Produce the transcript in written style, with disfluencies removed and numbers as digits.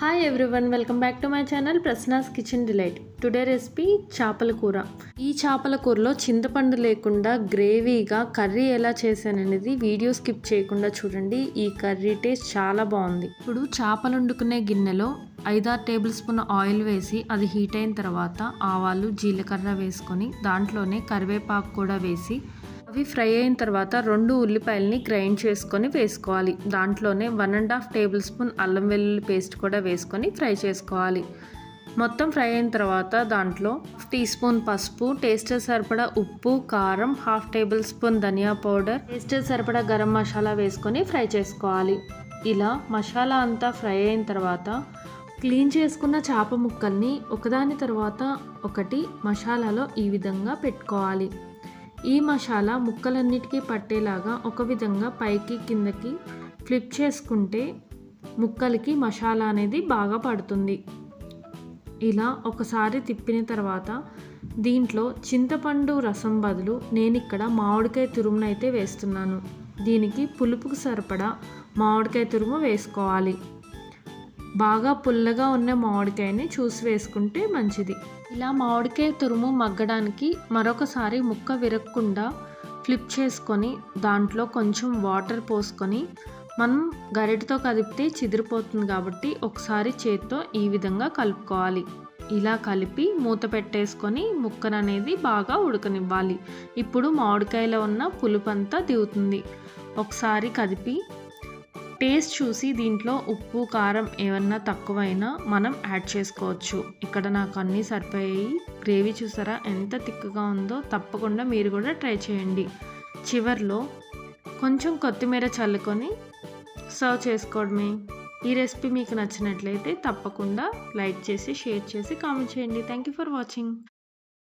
Hi everyone, welcome back to my channel Prasanna's kitchen delight. Today recipe చేపల కూర. ఈ చేపల కూరలో చింతపండు లేకుండా గ్రేవీగా కర్రీ ఎలా చేశాననేది వీడియో స్కిప్ చేయకుండా చూడండి. ఈ కర్రీ టేస్ట్ చాలా బాగుంది. ఇప్పుడు చేపలు వండుకునే గిన్నెలో 5-6 టేబుల్ స్పూన్ ఆయిల్ వేసి అది హీట్ అయిన తర్వాత ఆవాలు, జీలకర్ర వేసుకొని దాంట్లోనే కరివేపాకు కూడా వేసి అవి ఫ్రై అయిన తర్వాత 2 ఉల్లిపాయలని గ్రైండ్ చేసుకొని వేసుకోవాలి. దాంట్లోనే 1.5 టేబుల్ స్పూన్ అల్లం వెల్లుల్లి పేస్ట్ కూడా వేసుకొని ఫ్రై చేసుకోవాలి. మొత్తం ఫ్రై అయిన తర్వాత దాంట్లో 1 టీ స్పూన్ పసుపు, టేస్ట్ సరిపడా ఉప్పు, కారం, 1/2 టేబుల్ స్పూన్ ధనియా పౌడర్, టేస్ట్ సరిపడా గరం మసాలా వేసుకొని ఫ్రై చేసుకోవాలి. ఇలా మసాలా అంతా ఫ్రై అయిన తర్వాత క్లీన్ చేసుకున్న చేప ముక్కల్ని ఒకదాని తర్వాత ఒకటి మసాలాలో ఈ విధంగా పెట్టుకోవాలి. ఈ మసాలా ముక్కలన్నిటికీ పట్టేలాగా ఒక విధంగా పైకి కిందకి ఫ్లిప్ చేసుకుంటే ముక్కలకి మసాలా అనేది బాగా పడుతుంది. ఇలా ఒకసారి తిప్పిన తర్వాత దీంట్లో చింతపండు రసం బదులు నేను ఇక్కడ మామిడికాయ తురుమునైతే వేస్తున్నాను. దీనికి పులుపుకు సరిపడా మామిడికాయ తురుము వేసుకోవాలి. బాగా పుల్లగా ఉన్న మామిడికాయని చూసి వేసుకుంటే మంచిది. ఇలా మామిడికాయ తురుము మగ్గడానికి మరొకసారి ముక్క విరగకుండా ఫ్లిప్ చేసుకొని దాంట్లో కొంచెం వాటర్ పోసుకొని మనం గరిటతో కదిపితే చిదిరిపోతుంది కాబట్టి ఒకసారి చేత్తో ఈ విధంగా కలుపుకోవాలి. ఇలా కలిపి మూత పెట్టేసుకొని ముక్కను అనేది బాగా ఉడకనివ్వాలి. ఇప్పుడు మామిడికాయలో ఉన్న పులుపంతా దిగుతుంది. ఒకసారి కదిపి టేస్ట్ చూసి దీంట్లో ఉప్పు, కారం ఏమన్నా తక్కువైనా మనం యాడ్ చేసుకోవచ్చు. ఇక్కడ నాకు అన్నీ సరిపోయాయి. గ్రేవీ చూసారా ఎంత తిక్కుగా ఉందో, తప్పకుండా మీరు కూడా ట్రై చేయండి. చివర్లో కొంచెం కొత్తిమీర చల్లుకొని సర్వ్ చేసుకోవడమే. ఈ రెసిపీ మీకు నచ్చినట్లయితే తప్పకుండా లైక్ చేసి, షేర్ చేసి, కామెంట్ చేయండి. Thank you for watching.